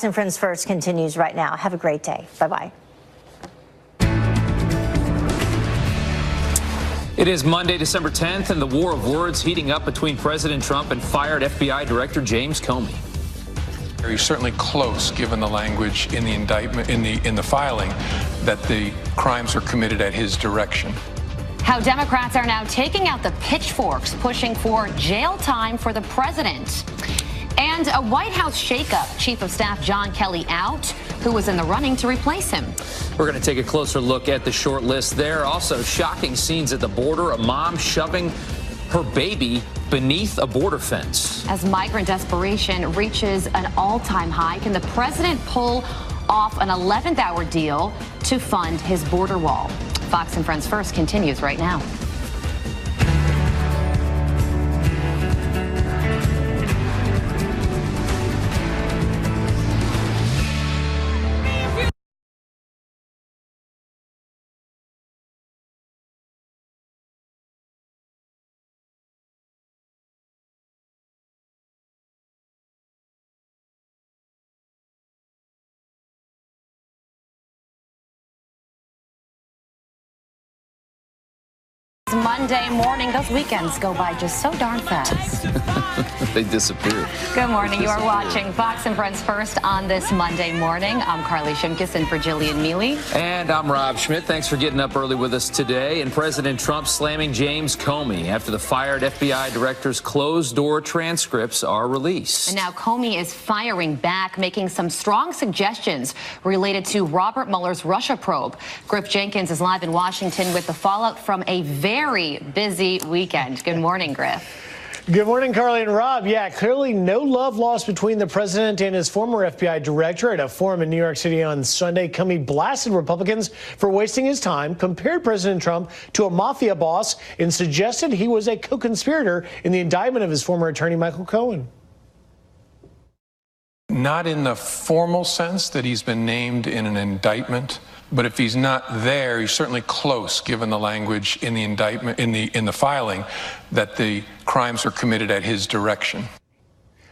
And Friends First continues right now. Have a great day. Bye-bye. It is Monday, December 10th, and the war of words heating up between President Trump and fired FBI Director James Comey. He's certainly close, given the language in the indictment, in the filing, that the crimes are committed at his direction. How Democrats are now taking out the pitchforks, pushing for jail time for the president. And a White House shakeup. Chief of Staff John Kelly out, who was in the running to replace him. We're going to take a closer look at the short list there. Also, shocking scenes at the border. A mom shoving her baby beneath a border fence. As migrant desperation reaches an all-time high, can the president pull off an 11th hour deal to fund his border wall? Fox and Friends First continues right now. Monday morning. Those weekends go by just so darn fast. They disappear. Good morning. You are watching Fox and Friends First on this Monday morning. I'm Carly Shimkus in for Jillian Mealy. And I'm Rob Schmidt. Thanks for getting up early with us today. And President Trump slamming James Comey after the fired FBI director's closed-door transcripts are released. And now Comey is firing back, making some strong suggestions related to Robert Mueller's Russia probe. Griff Jenkins is live in Washington with the fallout from a very busy weekend. Good morning, Griff. Good morning, Carly and Rob. Yeah, clearly no love lost between the president and his former FBI director. At a forum in New York City on Sunday, Comey blasted Republicans for wasting his time, compared President Trump to a mafia boss, and suggested he was a co-conspirator in the indictment of his former attorney, Michael Cohen. Not in the formal sense that he's been named in an indictment, but if he's not there, he's certainly close, given the language in the indictment, in the filing, that the crimes are committed at his direction.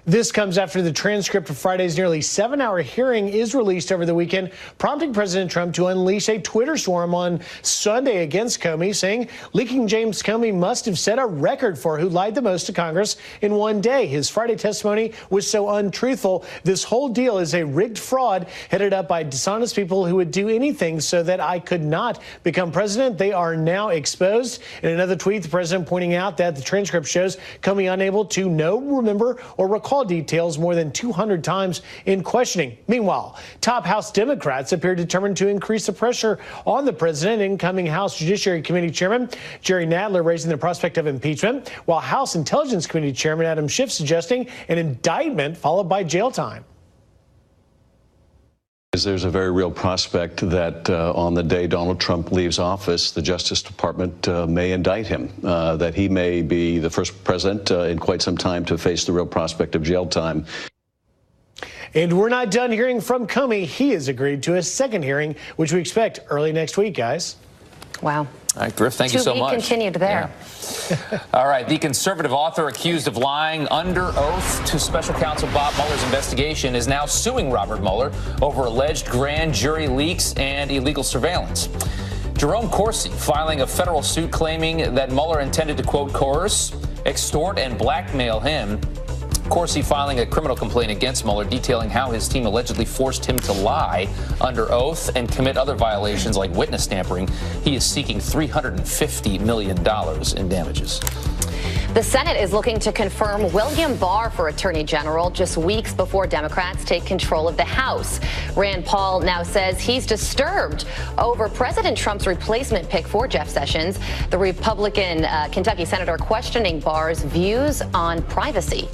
This comes after the transcript of Friday's nearly 7-hour hearing is released over the weekend, prompting President Trump to unleash a Twitter storm on Sunday against Comey, saying leaking James Comey must have set a record for who lied the most to Congress in one day. His Friday testimony was so untruthful. This whole deal is a rigged fraud headed up by dishonest people who would do anything so that I could not become president. They are now exposed. In another tweet, the president pointing out that the transcript shows Comey unable to know, remember, or recall details more than 200 times in questioning. Meanwhile, top House Democrats appear determined to increase the pressure on the president. Incoming House Judiciary Committee Chairman Jerry Nadler raising the prospect of impeachment, while House Intelligence Committee Chairman Adam Schiff suggesting an indictment followed by jail time. There's a very real prospect that on the day Donald Trump leaves office, the Justice Department may indict him, that he may be the first president in quite some time to face the real prospect of jail time. And we're not done hearing from Comey. He has agreed to a second hearing, which we expect early next week, guys. Wow. All right, Griff, thank you so much. Continued there. Yeah. All right, the conservative author accused of lying under oath to special counsel Bob Mueller's investigation is now suing Robert Mueller over alleged grand jury leaks and illegal surveillance. Jerome Corsi filing a federal suit claiming that Mueller intended to, quote, coerce, extort, and blackmail him. Corsi filing a criminal complaint against Mueller detailing how his team allegedly forced him to lie under oath and commit other violations like witness tampering. He is seeking $350 million in damages. The Senate is looking to confirm William Barr for Attorney General just weeks before Democrats take control of the House. Rand Paul now says he's disturbed over President Trump's replacement pick for Jeff Sessions, the Republican Kentucky senator questioning Barr's views on privacy.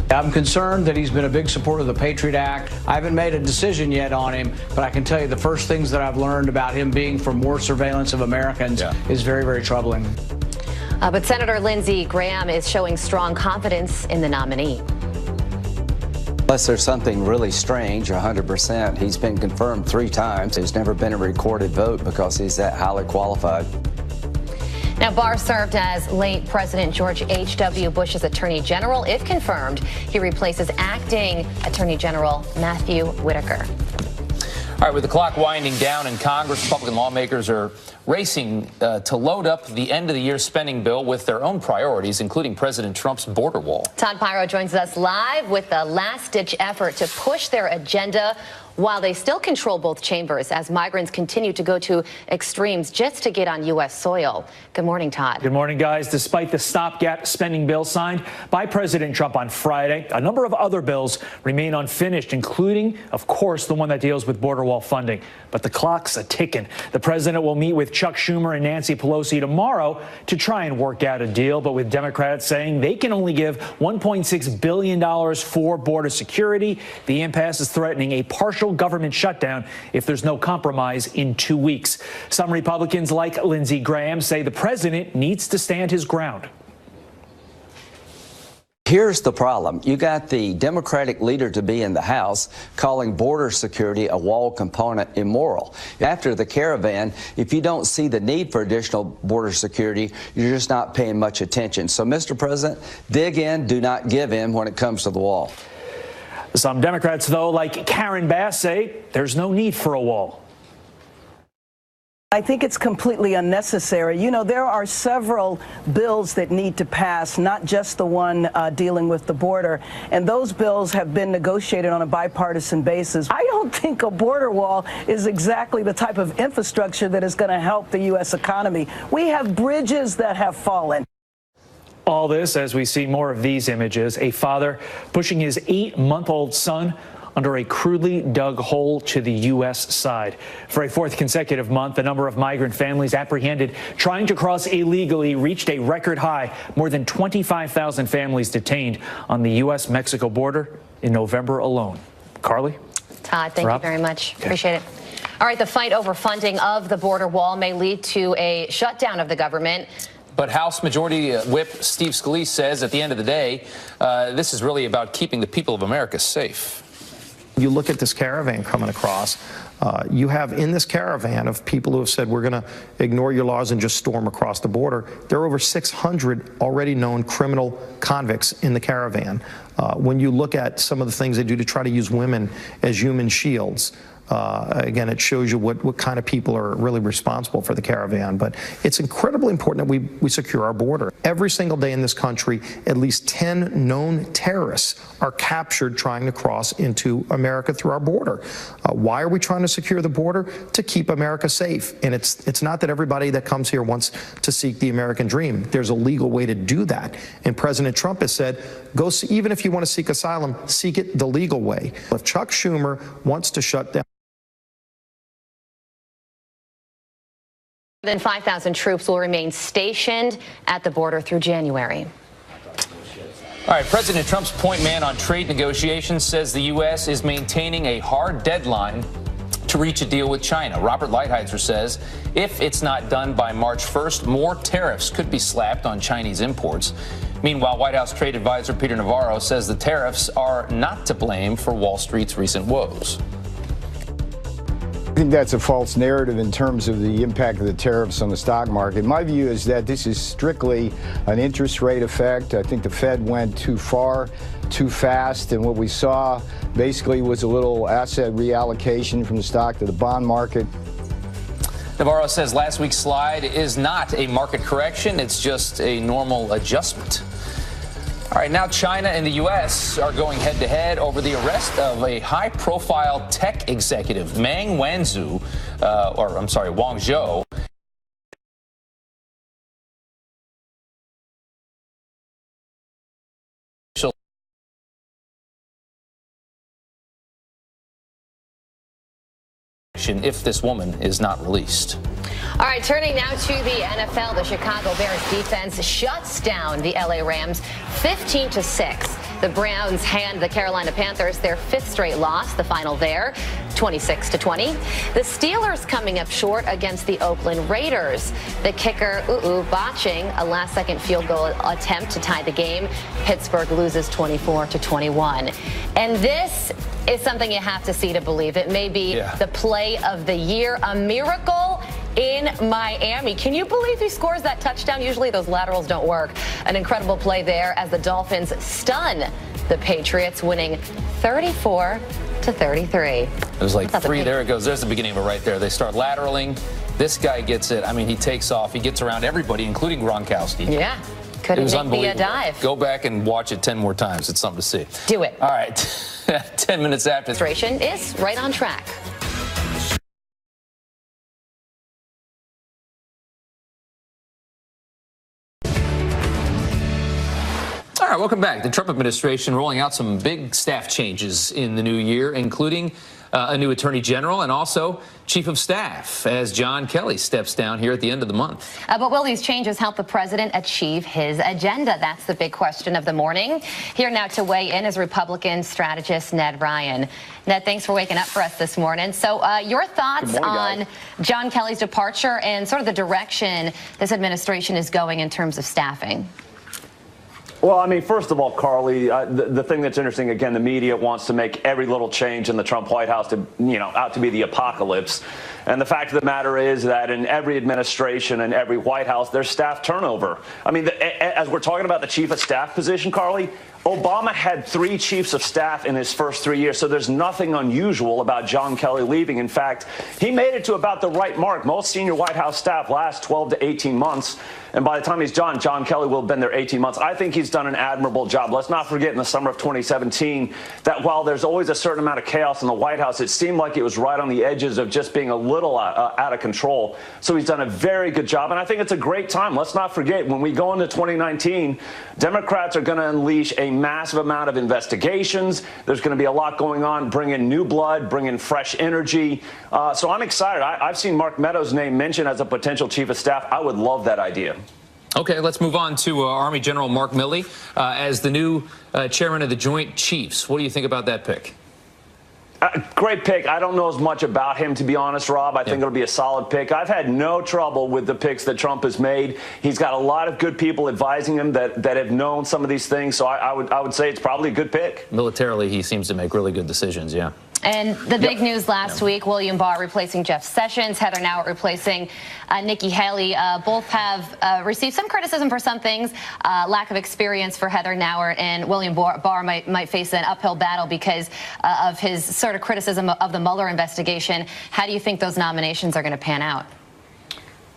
I'm concerned that he's been a big supporter of the Patriot Act. I haven't made a decision yet on him, but I can tell you the first things that I've learned about him being for more surveillance of Americans is very, very troubling. But Senator Lindsey Graham is showing strong confidence in the nominee. Unless there's something really strange, 100%. He's been confirmed 3 times. There's never been a recorded vote because he's that highly qualified. Now, Barr served as late President George H.W. Bush's Attorney General. If confirmed, he replaces acting Attorney General Matthew Whitaker. All right, with the clock winding down in Congress, Republican lawmakers are racing to load up the end-of-the-year spending bill with their own priorities, including President Trump's border wall. Todd Pyro joins us live with the last-ditch effort to push their agenda while they still control both chambers as migrants continue to go to extremes just to get on U.S. soil. Good morning, Todd. Good morning, guys. Despite the stopgap spending bill signed by President Trump on Friday, a number of other bills remain unfinished, including, of course, the one that deals with border wall funding. But the clock's a-ticking. The president will meet with Chuck Schumer and Nancy Pelosi tomorrow to try and work out a deal, but with Democrats saying they can only give $1.6 billion for border security, the impasse is threatening a partial government shutdown if there's no compromise in 2 weeks. Some Republicans, like Lindsey Graham, say the president needs to stand his ground. Here's the problem. You got the Democratic leader to be in the House calling border security a wall component immoral. After the caravan, if you don't see the need for additional border security, you're just not paying much attention. So, Mr. President, dig in, do not give in when it comes to the wall. Some Democrats, though, like Karen Bass, say there's no need for a wall. I think it's completely unnecessary. You know, there are several bills that need to pass, not just the one dealing with the border. And those bills have been negotiated on a bipartisan basis. I don't think a border wall is exactly the type of infrastructure that is going to help the U.S. economy. We have bridges that have fallen. All this as we see more of these images, a father pushing his 8-month-old son under a crudely dug hole to the U.S. side. For a fourth consecutive month, the number of migrant families apprehended trying to cross illegally reached a record high. More than 25,000 families detained on the U.S.-Mexico border in November alone. Carly? Todd, thank you very much. Appreciate it. All right, the fight over funding of the border wall may lead to a shutdown of the government. But House Majority Whip Steve Scalise says at the end of the day, this is really about keeping the people of America safe. You look at this caravan coming across, you have in this caravan of people who have said we're going to ignore your laws and just storm across the border. There are over 600 already known criminal convicts in the caravan. When you look at some of the things they do to try to use women as human shields, again, it shows you what kind of people are really responsible for the caravan. But it's incredibly important that we secure our border. Every single day in this country, at least 10 known terrorists are captured trying to cross into America through our border. Why are we trying to secure the border? To keep America safe. And it's not that everybody that comes here wants to seek the American dream. There's a legal way to do that. And President Trump has said, go see, even if you want to seek asylum, seek it the legal way. If Chuck Schumer wants to shut down More than 5,000 troops will remain stationed at the border through January. All right, President Trump's point man on trade negotiations says the U.S. is maintaining a hard deadline to reach a deal with China. Robert Lighthizer says if it's not done by March 1st, more tariffs could be slapped on Chinese imports. Meanwhile, White House trade advisor Peter Navarro says the tariffs are not to blame for Wall Street's recent woes. I think that's a false narrative in terms of the impact of the tariffs on the stock market. My view is that this is strictly an interest rate effect. I think the Fed went too far, too fast, and what we saw basically was a little asset reallocation from the stock to the bond market. Navarro says last week's slide is not a market correction, it's just a normal adjustment. All right, now China and the U.S. are going head-to-head over the arrest of a high-profile tech executive, Wang Zhou. If this woman is not released. All right, turning now to the NFL, the Chicago Bears defense shuts down the LA Rams 15-6. The Browns hand the Carolina Panthers their fifth straight loss, the final there, 26-20. The Steelers coming up short against the Oakland Raiders. The kicker, botching a last-second field goal attempt to tie the game. Pittsburgh loses 24-21. And this is something you have to see to believe. It may be the play of the year, a miracle in Miami. Can you believe he scores that touchdown? Usually those laterals don't work. An incredible play there as the Dolphins stun the Patriots, winning 34-33. It was like three. There it goes. There's the beginning of it right there. They start lateraling. This guy gets it. I mean, he takes off. He gets around everybody, including Gronkowski. Yeah. Couldn't make the dive. Go back and watch it 10 more times. It's something to see. Do it. All right. 10 minutes after. Administration is right on track. All right, welcome back. The Trump administration rolling out some big staff changes in the new year, including a new attorney general and also chief of staff as John Kelly steps down here at the end of the month. But will these changes help the president achieve his agenda? That's the big question of the morning. Here now to weigh in is Republican strategist Ned Ryan. Ned, thanks for waking up for us this morning. So your thoughts on John Kelly's departure and sort of the direction this administration is going in terms of staffing? Well, I mean, first of all, Carly, the thing that's interesting, again, the media wants to make every little change in the Trump White House to, out to be the apocalypse. And the fact of the matter is that in every administration and every White House, there's staff turnover. I mean, as we're talking about the chief of staff position, Carly, Obama had 3 chiefs of staff in his first 3 years, so there's nothing unusual about John Kelly leaving. In fact, he made it to about the right mark. Most senior White House staff last 12 to 18 months, and by the time he's done, John Kelly will have been there 18 months. I think he's done an admirable job. Let's not forget in the summer of 2017 that while there's always a certain amount of chaos in the White House, it seemed like it was right on the edges of just being a little out of control. So he's done a very good job, and I think it's a great time. Let's not forget, when we go into 2019, Democrats are going to unleash a massive amount of investigations. There's going to be a lot going on, bring in new blood, bring in fresh energy. So I'm excited. I've seen Mark Meadows' name mentioned as a potential chief of staff. I would love that idea. Okay, let's move on to Army General Mark Milley as the new chairman of the Joint Chiefs. What do you think about that pick? Great pick. I don't know as much about him, to be honest, Rob. I think it'll be a solid pick. I've had no trouble with the picks that Trump has made. He's got a lot of good people advising him that have known some of these things. So I would say it's probably a good pick. Militarily, he seems to make really good decisions, yeah. And the big news last week, William Barr replacing Jeff Sessions, Heather Nauert replacing Nikki Haley. Both have received some criticism for some things. Lack of experience for Heather Nauert, and William Barr might face an uphill battle because of his sort of criticism of the Mueller investigation. How do you think those nominations are going to pan out?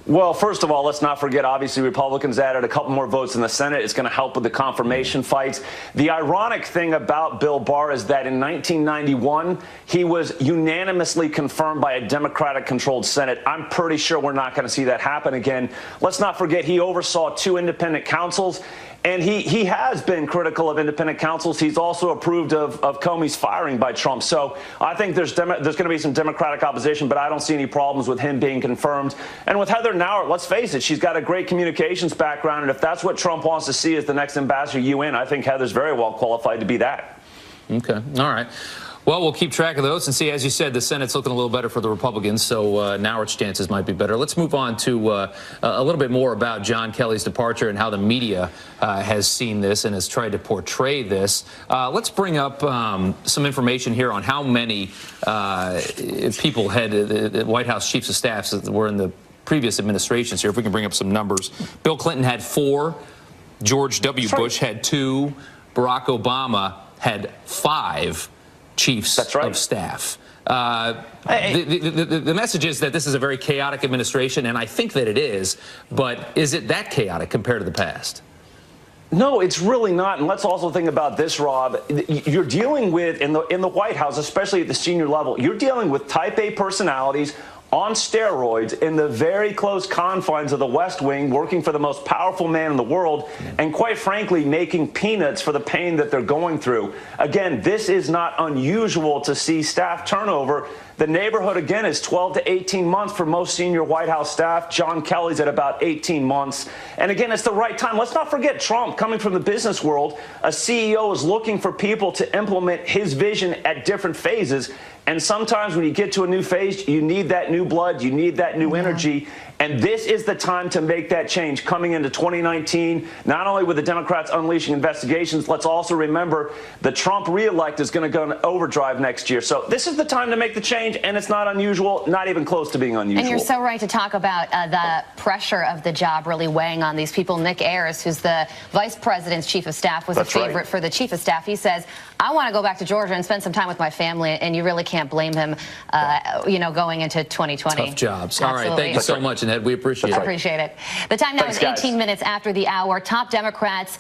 Well, first of all, let's not forget, obviously, Republicans added a couple more votes in the Senate. It's going to help with the confirmation fights. The ironic thing about Bill Barr is that in 1991, he was unanimously confirmed by a Democratic-controlled Senate. I'm pretty sure we're not going to see that happen again. Let's not forget, he oversaw 2 independent counsels. And he has been critical of independent counsels. He's also approved of Comey's firing by Trump. So I think there's going to be some Democratic opposition, but I don't see any problems with him being confirmed. And with Heather Nauert, let's face it, she's got a great communications background. And if that's what Trump wants to see as the next ambassador UN, I think Heather's very well qualified to be that. Okay. All right. Well, we'll keep track of those and see. As you said, the Senate's looking a little better for the Republicans, so Nauert's chances might be better. Let's move on to a little bit more about John Kelly's departure and how the media has seen this and has tried to portray this. Let's bring up some information here on how many people had the White House chiefs of staffs that were in the previous administrations here. If we can bring up some numbers. Bill Clinton had 4. George W. Bush had 2. Barack Obama had 5. Chiefs of staff. The message is that this is a very chaotic administration, and I think that it is, but is it that chaotic compared to the past? No, it's really not. And let's also think about this, Rob. You're dealing with, in the White House, especially at the senior level, you're dealing with type A personalities on steroids in the very close confines of the West Wing, working for the most powerful man in the world, and quite frankly, making peanuts for the pain that they're going through. Again, this is not unusual to see staff turnover. The neighborhood, again, is 12 to 18 months for most senior White House staff. John Kelly's at about 18 months. And again, it's the right time. Let's not forget Trump, coming from the business world. A CEO is looking for people to implement his vision at different phases. And sometimes when you get to a new phase, you need that new new blood. You need that new energy. And this is the time to make that change coming into 2019, not only with the Democrats unleashing investigations, let's also remember the Trump reelect is going to go into overdrive next year. So this is the time to make the change, and it's not unusual, not even close to being unusual. And you're so right to talk about the pressure of the job really weighing on these people. Nick Ayers, who's the vice president's chief of staff, was a favorite for the chief of staff. He says, I want to go back to Georgia and spend some time with my family, and you really can't blame him, going into 2020. Tough jobs. Absolutely. All right, thank you so much, Ned. We appreciate it. Appreciate it. The time now is 18 minutes after the hour. Top Democrats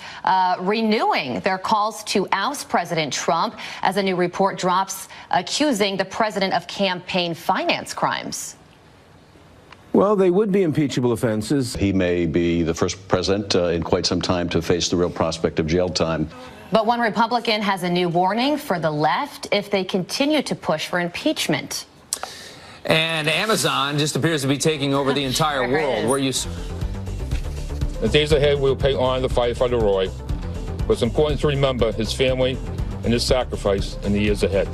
renewing their calls to oust President Trump as a new report drops accusing the president of campaign finance crimes. Well, they would be impeachable offenses. He may be the first president in quite some time to face the real prospect of jail time. But one Republican has a new warning for the left if they continue to push for impeachment. And Amazon just appears to be taking over the entire world. Where you? The days ahead, we'll pay honor to firefighter Roy. But it's important to remember his family and his sacrifice in the years ahead.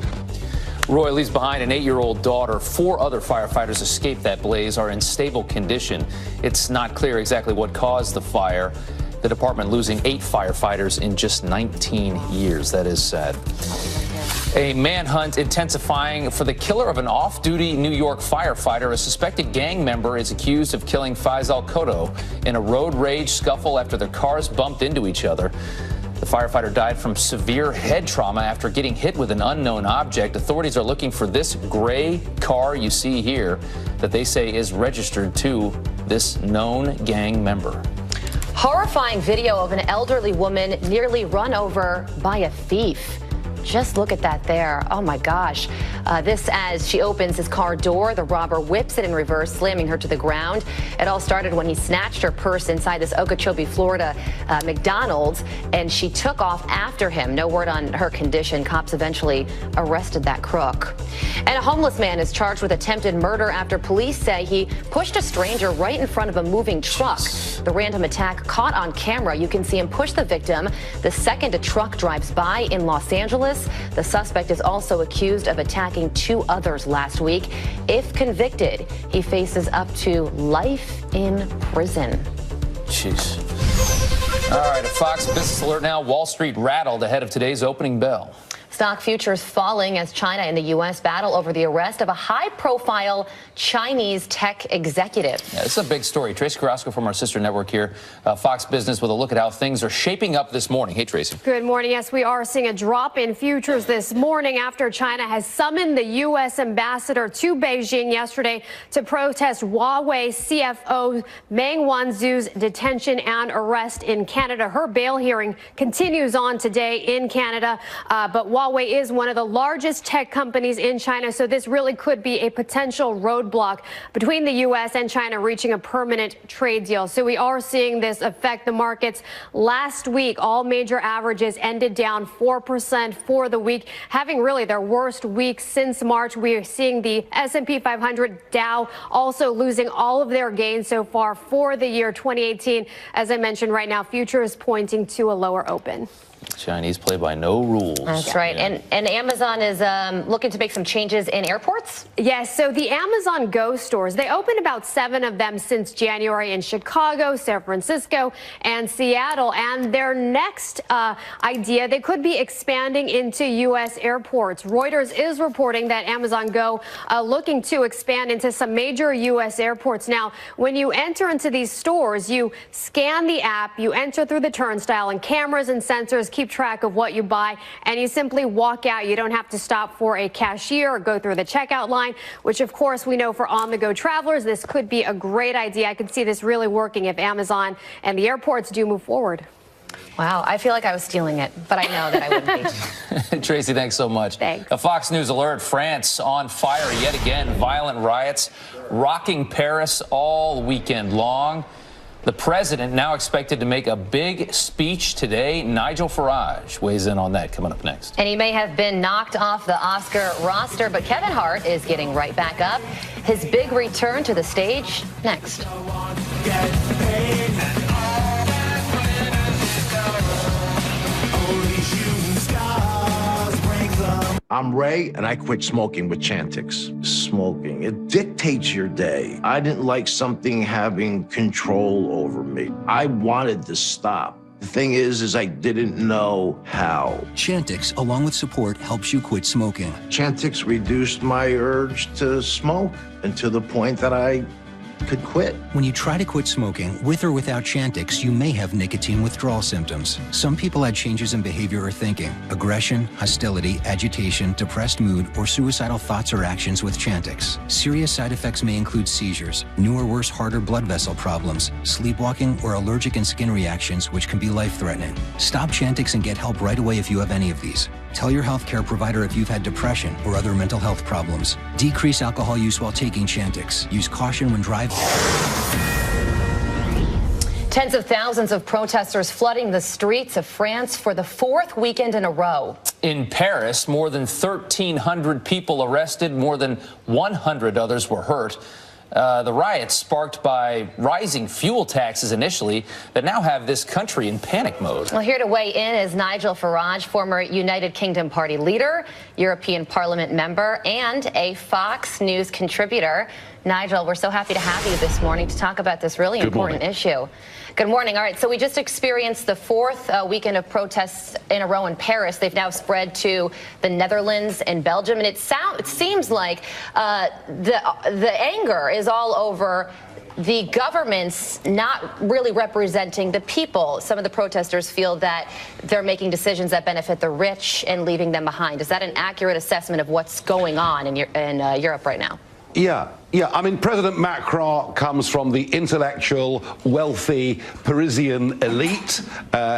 Roy leaves behind an 8-year-old daughter. 4 other firefighters escaped that blaze, are in stable condition. It's not clear exactly what caused the fire. The department losing 8 firefighters in just 19 years. That is sad. A manhunt intensifying for the killer of an off-duty New York firefighter. A suspected gang member is accused of killing Faisal Koto in a road rage scuffle after their cars bumped into each other. The firefighter died from severe head trauma after getting hit with an unknown object. Authorities are looking for this gray car you see here that they say is registered to this known gang member. Horrifying video of an elderly woman nearly run over by a thief. Just look at that there. Oh, my gosh. This as she opens his car door. The robber whips it in reverse, slamming her to the ground. It all started when he snatched her purse inside this Okeechobee, Florida McDonald's, and she took off after him. No word on her condition. Cops eventually arrested that crook. And a homeless man is charged with attempted murder after police say he pushed a stranger right in front of a moving truck. The random attack caught on camera. You can see him push the victim the second a truck drives by in Los Angeles. The suspect is also accused of attacking 2 others last week. If convicted, he faces up to life in prison. Jeez. All right, a Fox Business Alert now. Wall Street rattled ahead of today's opening bell. Stock futures falling as China and the U.S. battle over the arrest of a high-profile Chinese tech executive. Yeah, this is a big story. Tracy Carrasco from our sister network here, Fox Business, with a look at how things are shaping up this morning. Hey, Tracy. Good morning. Yes, we are seeing a drop in futures this morning after China has summoned the U.S. ambassador to Beijing yesterday to protest Huawei CFO Meng Wanzhou's detention and arrest in Canada. Her bail hearing continues on today in Canada, but Huawei is one of the largest tech companies in China, so this really could be a potential roadblock between the U.S. and China reaching a permanent trade deal. So we are seeing this affect the markets. Last week, all major averages ended down 4% for the week, having really their worst week since March. We are seeing the S&P 500, Dow also losing all of their gains so far for the year 2018. As I mentioned right now, futures pointing to a lower open. Chinese play by no rules. That's right. Yeah. And Amazon is looking to make some changes in airports? Yes. So the Amazon Go stores, they opened about 7 of them since January in Chicago, San Francisco, and Seattle. And their next idea, they could be expanding into U.S. airports. Reuters is reporting that Amazon Go looking to expand into some major U.S. airports. Now, when you enter into these stores, you scan the app, you enter through the turnstile, and cameras and sensors keep track of what you buy, and you simply walk out. You don't have to stop for a cashier or go through the checkout line, which of course we know for on-the-go travelers, this could be a great idea. I could see this really working if Amazon and the airports do move forward. Wow, I feel like I was stealing it, but I know that I wouldn't be. Tracy, thanks so much. Thanks. A Fox News alert, France on fire yet again. Violent riots rocking Paris all weekend long. The president now expected to make a big speech today. Nigel Farage weighs in on that coming up next. And he may have been knocked off the Oscar roster, but Kevin Hart is getting right back up. His big return to the stage next. I'm Ray, and I quit smoking with Chantix. Smoking, it dictates your day. I didn't like something having control over me. I wanted to stop. The thing is I didn't know how. Chantix, along with support, helps you quit smoking. Chantix reduced my urge to smoke, and to the point that I could quit. When you try to quit smoking, with or without Chantix, you may have nicotine withdrawal symptoms. Some people had changes in behavior or thinking, aggression, hostility, agitation, depressed mood, or suicidal thoughts or actions with Chantix. Serious side effects may include seizures, new or worse heart or blood vessel problems, sleepwalking, or allergic and skin reactions, which can be life-threatening. Stop Chantix and get help right away if you have any of these. Tell your healthcare provider if you've had depression or other mental health problems. Decrease alcohol use while taking Chantix. Use caution when driving. Tens of thousands of protesters flooding the streets of France for the fourth weekend in a row. In Paris, more than 1,300 people arrested, more than 100 others were hurt. The riots sparked by rising fuel taxes initially that now have this country in panic mode. Well, here to weigh in is Nigel Farage, former United Kingdom Party leader, European Parliament member, and a Fox News contributor. Nigel, we're so happy to have you this morning to talk about this really important issue. Good morning. All right, so we just experienced the fourth weekend of protests in a row in Paris. They've now spread to the Netherlands and Belgium, and it seems like the anger is all over the government's not really representing the people. Some of the protesters feel that they're making decisions that benefit the rich and leaving them behind. Is that an accurate assessment of what's going on in Europe right now? Yeah. I mean, President Macron comes from the intellectual, wealthy Parisian elite.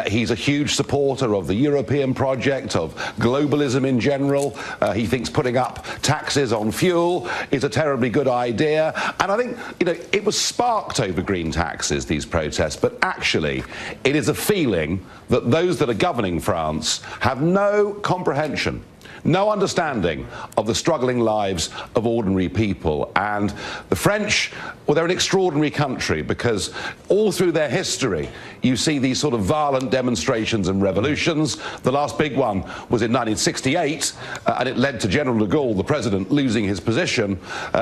He's a huge supporter of the European project, of globalism in general. He thinks putting up taxes on fuel is a terribly good idea. And I think, it was sparked over green taxes, these protests, but actually it is a feeling that those that are governing France have no comprehension, no understanding of the struggling lives of ordinary people. And the French, well, they're an extraordinary country because all through their history, you see these sort of violent demonstrations and revolutions. The last big one was in 1968, and it led to General de Gaulle, the president, losing his position.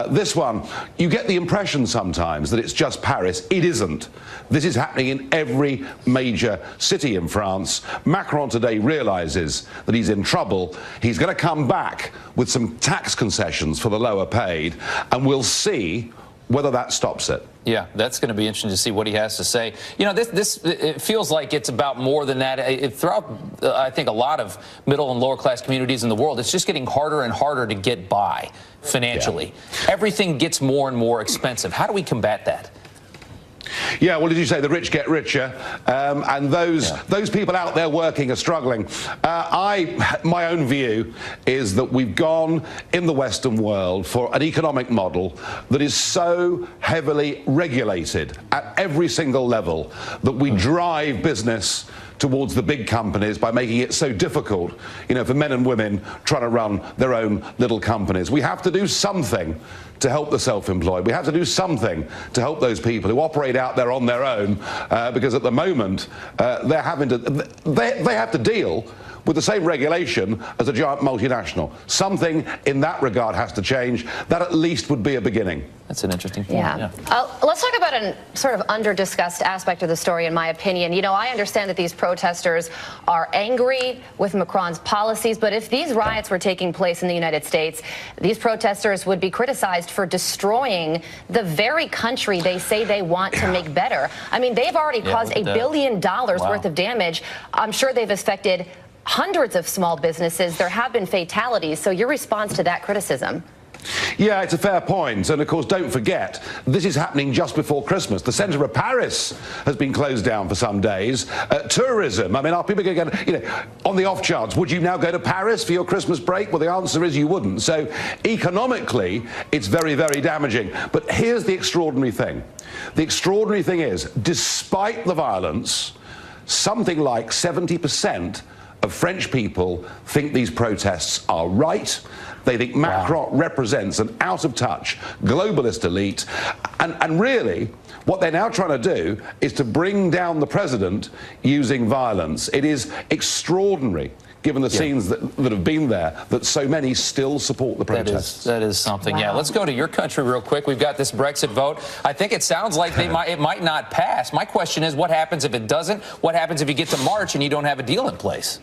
This one, you get the impression sometimes that it's just Paris. It isn't. This is happening in every major city in France. Macron today realizes that he's in trouble. He's going to come back with some tax concessions for the lower paid, and we'll see whether that stops it. Yeah, that's going to be interesting to see what he has to say. It feels like it's about more than that. Throughout, I think, a lot of middle and lower class communities in the world, it's just getting harder and harder to get by financially. Yeah. Everything gets more and more expensive. How do we combat that? Yeah, well, as you say, the rich get richer, and those people out there working are struggling. My own view is that we've gone in the Western world for an economic model that is so heavily regulated at every single level that we drive business towards the big companies by making it so difficult, for men and women trying to run their own little companies. We have to do something to help the self-employed. We have to do something to help those people who operate out there on their own, because at the moment they have to deal with the same regulation as a giant multinational. Something in that regard has to change. That at least would be a beginning. That's an interesting point. Yeah. Let's talk about a sort of under-discussed aspect of the story, in my opinion. I understand that these protesters are angry with Macron's policies, but if these riots were taking place in the United States, these protesters would be criticized for destroying the very country they say they want to make better. I mean, they've already caused $1 billion worth of damage. I'm sure they've affected hundreds of small businesses. There have been fatalities. So your response to that criticism? Yeah, it's a fair point. And of course, don't forget, this is happening just before Christmas. The centre of Paris has been closed down for some days. Tourism, I mean, are people going to, on the off chance, would you now go to Paris for your Christmas break? Well, the answer is you wouldn't. So economically, it's very, very damaging. But here's the extraordinary thing. The extraordinary thing is, despite the violence, something like 70% of French people think these protests are right. They think Macron represents an out-of-touch globalist elite. And really, what they're now trying to do is to bring down the president using violence. It is extraordinary. given the scenes that have been there, that so many still support the protests. That is something. Yeah, let's go to your country real quick. We've got this Brexit vote. I think it sounds like it might not pass. My question is, what happens if it doesn't? What happens if you get to March and you don't have a deal in place?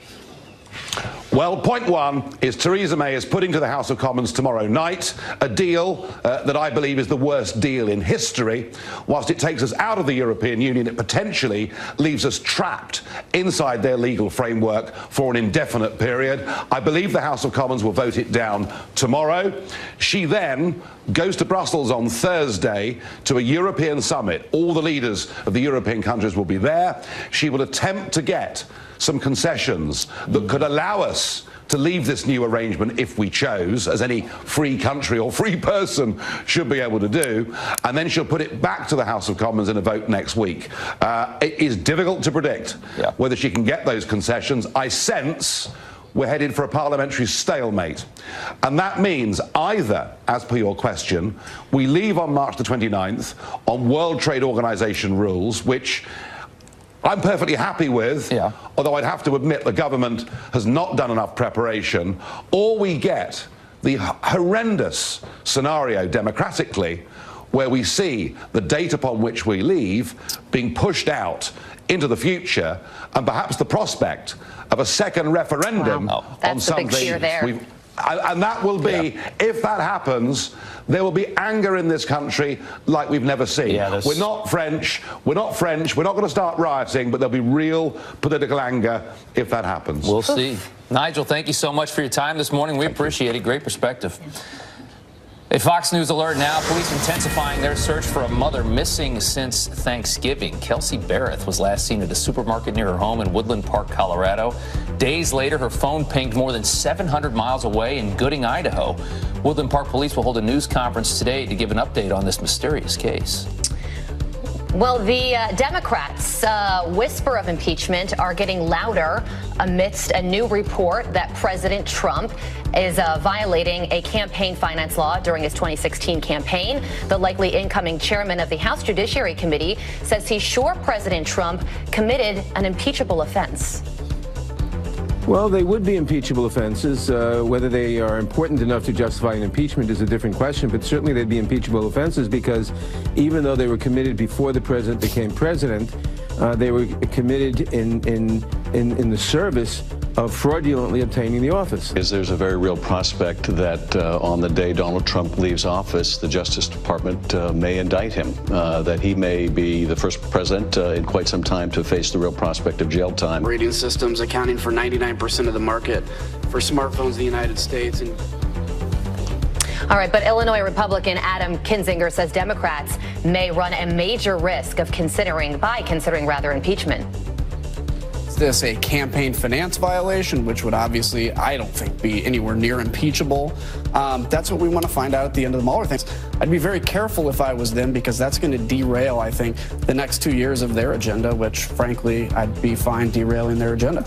Well, point one is Theresa May is putting to the House of Commons tomorrow night a deal that I believe is the worst deal in history. Whilst it takes us out of the European Union, it potentially leaves us trapped inside their legal framework for an indefinite period. I believe the House of Commons will vote it down tomorrow. She then goes to Brussels on Thursday to a European summit. All the leaders of the European countries will be there. She will attempt to get some concessions that could allow us to leave this new arrangement if we chose, as any free country or free person should be able to do, and then she'll put it back to the House of Commons in a vote next week. It is difficult to predict whether she can get those concessions. I sense we're headed for a parliamentary stalemate. And that means either, as per your question, we leave on March the 29th on World Trade Organization rules, which I'm perfectly happy with, although I'd have to admit the government has not done enough preparation, or we get the horrendous scenario democratically where we see the date upon which we leave being pushed out into the future, and perhaps the prospect of a second referendum on something. That's the big fear there. And that will be, if that happens, there will be anger in this country like we've never seen. We're not French. We're not going to start rioting, but there'll be real political anger if that happens. We'll see. Nigel, thank you so much for your time this morning. We appreciate it. Great perspective. A Fox News alert now. Police intensifying their search for a mother missing since Thanksgiving. Kelsey Barrett was last seen at a supermarket near her home in Woodland Park, Colorado. Days later, her phone pinged more than 700 miles away in Gooding, Idaho. Woodland Park police will hold a news conference today to give an update on this mysterious case. Well, the Democrats' whisper of impeachment are getting louder amidst a new report that President Trump is violating a campaign finance law during his 2016 campaign. The likely incoming chairman of the House Judiciary Committee says he's sure President Trump committed an impeachable offense. Well, they would be impeachable offenses. Whether they are important enough to justify an impeachment is a different question, but certainly they'd be impeachable offenses because even though they were committed before the president became president, they were committed in the service of fraudulently obtaining the office. There's a very real prospect that on the day Donald Trump leaves office, the Justice Department may indict him, that he may be the first president in quite some time to face the real prospect of jail time. Rating systems accounting for 99% of the market for smartphones in the United States. All right, but Illinois Republican Adam Kinzinger says Democrats may run a major risk of considering impeachment. Is this a campaign finance violation, which would obviously, I don't think, be anywhere near impeachable? That's what we want to find out at the end of the Mueller things. I'd be very careful if I was them because that's going to derail, I think, the next 2 years of their agenda, which, frankly, I'd be fine derailing their agenda.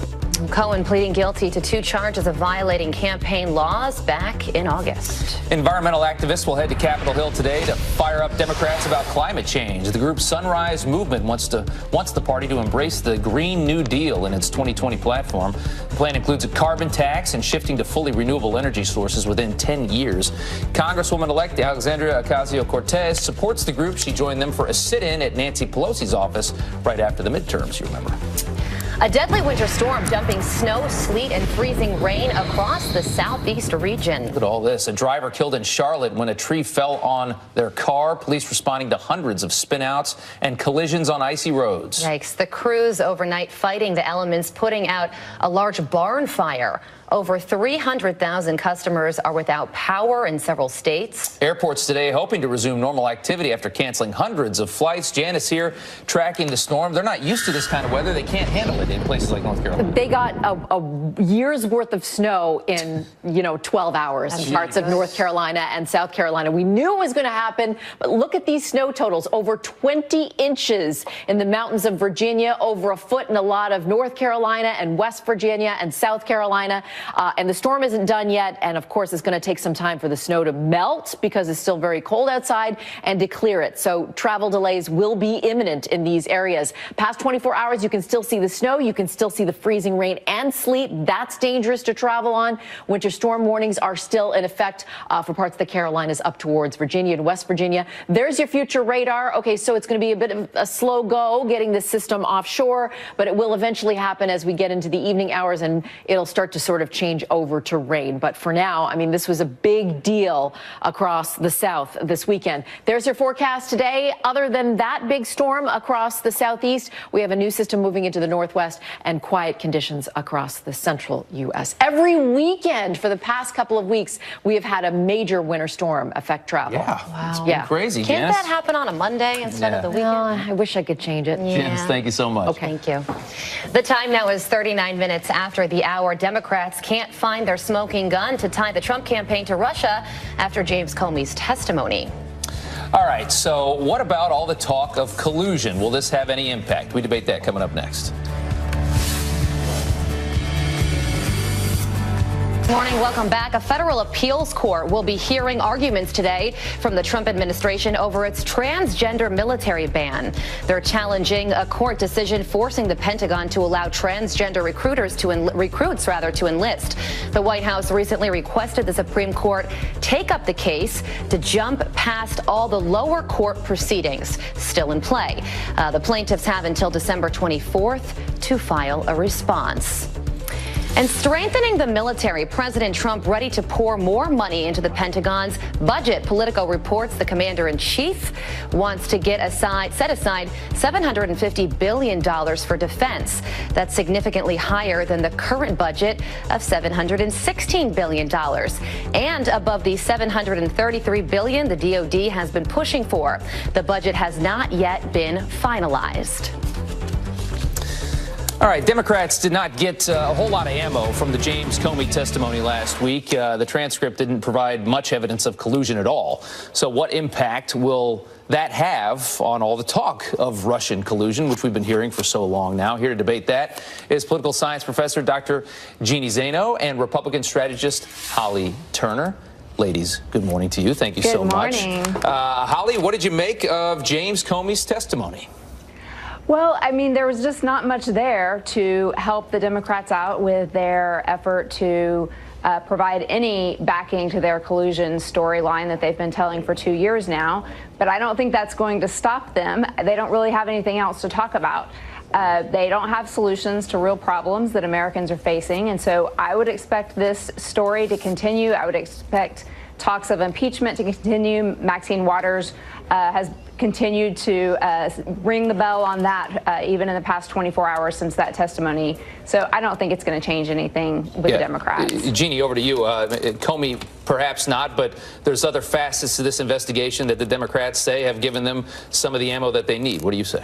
Cohen pleading guilty to 2 charges of violating campaign laws back in August. Environmental activists will head to Capitol Hill today to fire up Democrats about climate change. The group Sunrise Movement wants the party to embrace the Green New Deal in its 2020 platform. The plan includes a carbon tax and shifting to fully renewable energy sources within 10 years. Congresswoman-elect Alexandria Ocasio-Cortez supports the group. She joined them for a sit-in at Nancy Pelosi's office right after the midterms, you remember. A deadly winter storm dumping snow, sleet, and freezing rain across the southeast region. Look at all this. A driver killed in Charlotte when a tree fell on their car. Police responding to hundreds of spinouts and collisions on icy roads. Yikes. The crews overnight fighting the elements, putting out a large barn fire. Over 300,000 customers are without power in several states. Airports today hoping to resume normal activity after canceling hundreds of flights. Janice here tracking the storm. They're not used to this kind of weather. They can't handle it in places like North Carolina. They got a year's worth of snow in, 12 hours in parts of North Carolina and South Carolina. We knew it was going to happen, but look at these snow totals. Over 20 inches in the mountains of Virginia, over a foot in a lot of North Carolina and West Virginia and South Carolina. And the storm isn't done yet. And of course, it's going to take some time for the snow to melt because it's still very cold outside and to clear it. So travel delays will be imminent in these areas. Past 24 hours, you can still see the snow. You can still see the freezing rain and sleet. That's dangerous to travel on. Winter storm warnings are still in effect for parts of the Carolinas up towards Virginia and West Virginia. There's your future radar. Okay, so it's going to be a bit of a slow go getting this system offshore, but it will eventually happen as we get into the evening hours and it'll start to sort of change over to rain. But for now, I mean, this was a big deal across the South this weekend. There's your forecast today. Other than that big storm across the Southeast, we have a new system moving into the Northwest and quiet conditions across the central U.S. Every weekend for the past couple of weeks, we have had a major winter storm affect travel. Yeah. Wow. It's crazy, Can't Janice. that happen on a Monday instead of the weekend? I wish I could change it. Janice, thank you so much. Okay. Thank you. The time now is 39 minutes after the hour. Democrats can't find their smoking gun to tie the Trump campaign to Russia after James Comey's testimony. All right, so what about all the talk of collusion? Will this have any impact? We debate that coming up next. Morning, welcome back. A federal appeals court will be hearing arguments today from the Trump administration over its transgender military ban. They're challenging a court decision forcing the Pentagon to allow transgender recruits to enlist. The White House recently requested the Supreme Court take up the case to jump past all the lower court proceedings still in play. The plaintiffs have until December 24th to file a response. And strengthening the military, President Trump ready to pour more money into the Pentagon's budget. Politico reports the commander-in-chief wants to set aside $750 billion for defense. That's significantly higher than the current budget of $716 billion. And above the $733 billion the DoD has been pushing for. The budget has not yet been finalized. All right, Democrats did not get a whole lot of ammo from the James Comey testimony last week. The transcript didn't provide much evidence of collusion at all. So what impact will that have on all the talk of Russian collusion, which we've been hearing for so long now? Here to debate that is political science professor Dr. Jeannie Zaino and Republican strategist Holly Turner. Ladies, good morning to you. Thank you so much. Good morning. Holly, what did you make of James Comey's testimony? Well, I mean, there was just not much there to help the Democrats out with their effort to provide any backing to their collusion storyline that they've been telling for 2 years now. But I don't think that's going to stop them. They don't really have anything else to talk about. They don't have solutions to real problems that Americans are facing. And so I would expect this story to continue. I would expect talks of impeachment to continue. Maxine Waters has continued to ring the bell on that even in the past 24 hours since that testimony. So I don't think it's going to change anything with the Democrats. Jeannie, over to you. Comey, perhaps not, but there's other facets to this investigation that the Democrats say have given them some of the ammo that they need. What do you say?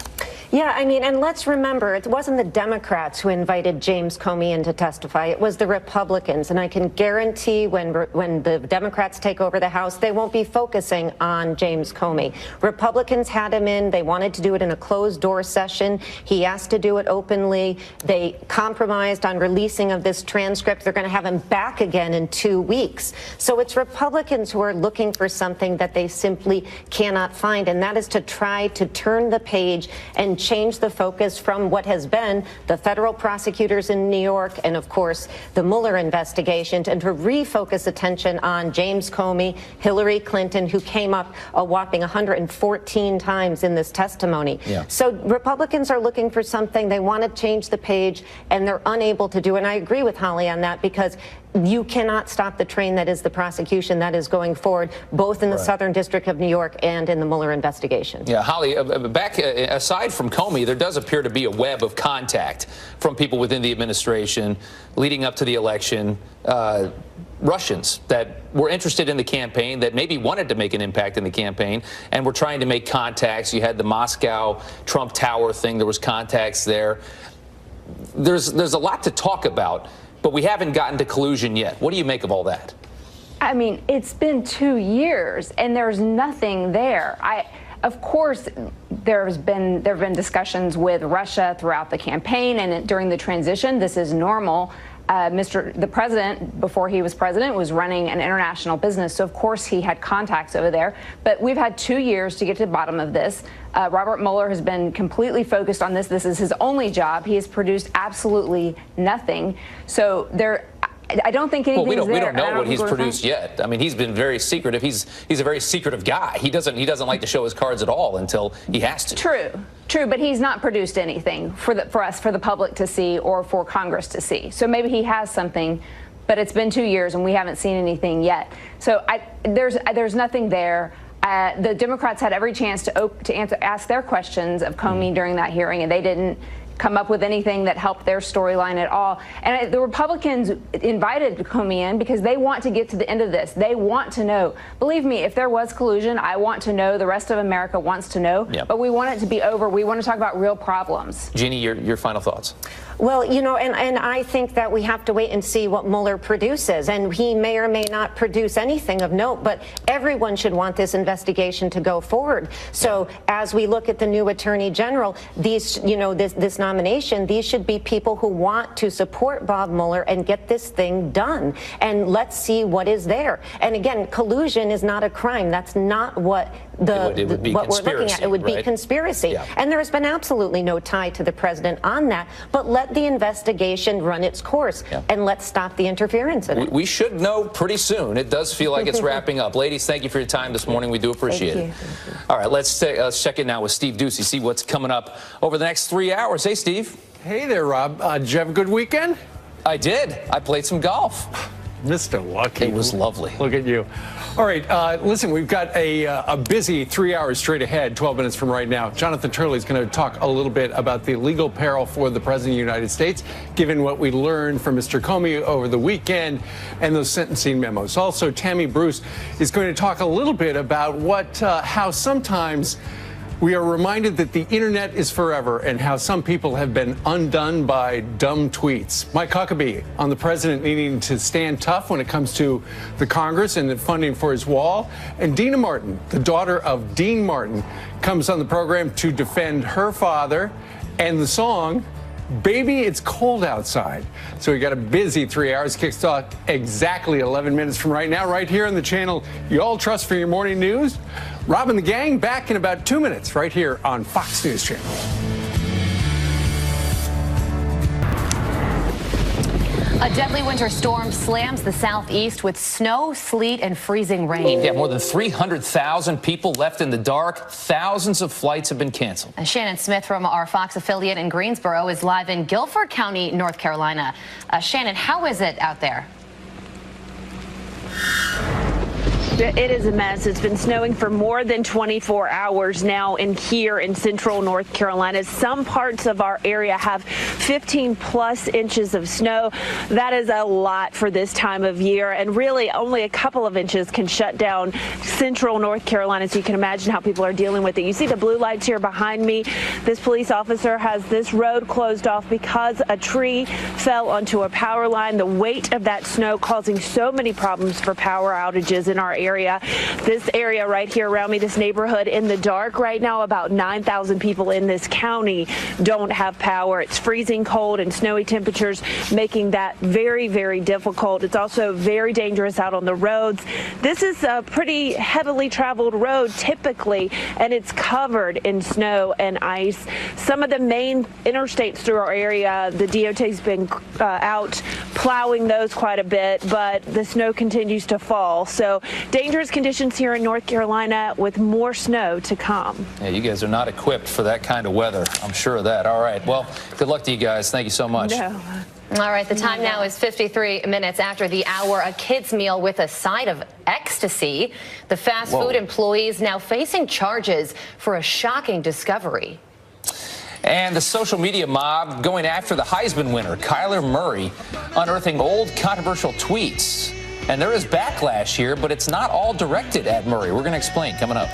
Yeah, I mean, and let's remember, it wasn't the Democrats who invited James Comey in to testify. It was the Republicans. And I can guarantee when the Democrats take over the House, they won't be focusing on James Comey. Republicans had him in. They wanted to do it in a closed-door session. He asked to do it openly. They compromised on releasing of this transcript. They're going to have him back again in 2 weeks. So it's Republicans who are looking for something that they simply cannot find, and that is to try to turn the page and change the focus from what has been the federal prosecutors in New York and, of course, the Mueller investigation, and to refocus attention on James Comey, Hillary Clinton, who came up a whopping 114 times in this testimony. Yeah. So Republicans are looking for something. They want to change the page, and they're unable to do it. And I agree with Holly on that, because you cannot stop the train that is the prosecution that is going forward, both in the Southern District of New York and in the Mueller investigation. Yeah, Holly, aside from Comey, there does appear to be a web of contact from people within the administration leading up to the election. Russians that were interested in the campaign, that maybe wanted to make an impact in the campaign, and were trying to make contacts. You had the Moscow Trump Tower thing. There was contacts there. There's a lot to talk about, but we haven't gotten to collusion yet. What do you make of all that? I mean, it's been 2 years and there's nothing there. Of course, there have been discussions with Russia throughout the campaign and during the transition. This is normal. the president, before he was president, was running an international business. So, of course, he had contacts over there. But we've had 2 years to get to the bottom of this. Robert Mueller has been completely focused on this. This is his only job. He has produced absolutely nothing. So I don't think anything's well, we don't there. know what he's produced yet. I mean, he's been very secretive. He's a very secretive guy. He doesn't like to show his cards at all until he has to. True, but he's not produced anything for the public to see or for Congress to see. So maybe he has something, but it's been 2 years and we haven't seen anything yet. So there's nothing there. The Democrats had every chance to ask their questions of Comey during that hearing, and they didn't come up with anything that helped their storyline at all. And the Republicans invited Comey in because they want to get to the end of this. They want to know. Believe me, if there was collusion, I want to know. The rest of America wants to know. Yep. But we want it to be over. We want to talk about real problems. Jeannie, your final thoughts. Well, and I think that we have to wait and see what Mueller produces. And he may or may not produce anything of note, but everyone should want this investigation to go forward. So as we look at the new attorney general, this nomination, these should be people who want to support Bob Mueller and get this thing done. And let's see what is there. And again, collusion is not a crime. That's not what what we're looking at. It would be conspiracy. Yeah. And there has been absolutely no tie to the president on that. But let the investigation run its course, and let's stop the interference in it. We should know pretty soon. It does feel like it's wrapping up. Ladies, thank you for your time this morning. We do appreciate it. All right, let's check in now with Steve Doocy, see what's coming up over the next 3 hours. Hey, Steve. Hey there, Rob. Did you have a good weekend? I did. I played some golf. Mr. Lucky. It was lovely. Look at you. All right, listen, we've got a busy 3 hours straight ahead, 12 minutes from right now. Jonathan Turley is going to talk a little bit about the legal peril for the President of the United States, given what we learned from Mr. Comey over the weekend and those sentencing memos. Also, Tammy Bruce is going to talk a little bit about how sometimes we are reminded that the internet is forever and how some people have been undone by dumb tweets. Mike Huckabee on the president needing to stand tough when it comes to the Congress and the funding for his wall. And Dina Martin, the daughter of Dean Martin, comes on the program to defend her father and the song Baby, It's Cold Outside. So we got a busy 3 hours. Kicks off exactly 11 minutes from right now, right here on the channel you all trust for your morning news. Rob and the gang back in about 2 minutes right here on Fox News Channel. A deadly winter storm slams the southeast with snow, sleet, and freezing rain. Yeah, more than 300,000 people left in the dark. Thousands of flights have been canceled. Shannon Smith from our Fox affiliate in Greensboro is live in Guilford County, North Carolina. Shannon, how is it out there? It is a mess. It's been snowing for more than 24 hours now here in central North Carolina. Some parts of our area have 15 plus inches of snow. That is a lot for this time of year, and really only a couple of inches can shut down central North Carolina, so you can imagine how people are dealing with it. You see the blue lights here behind me. This police officer has this road closed off because a tree fell onto a power line. The weight of that snow causing so many problems for power outages in our area. This area right here around me, this neighborhood in the dark right now, about 9,000 people in this county don't have power. It's freezing cold and snowy temperatures making that very, very difficult. It's also very dangerous out on the roads. This is a pretty heavily traveled road typically, and it's covered in snow and ice. Some of the main interstates through our area, the DOT's been out plowing those quite a bit, but the snow continues to fall. So dangerous conditions here in North Carolina with more snow to come. Yeah, you guys are not equipped for that kind of weather. I'm sure of that. All right. Well, good luck to you guys. Thank you so much. No. All right, the time now is 53 minutes after the hour. A kid's meal with a side of ecstasy. The fast food employees now facing charges for a shocking discovery. And the social media mob going after the Heisman winner, Kyler Murray, unearthing old controversial tweets. And there is backlash here, but it's not all directed at Murray. We're going to explain coming up.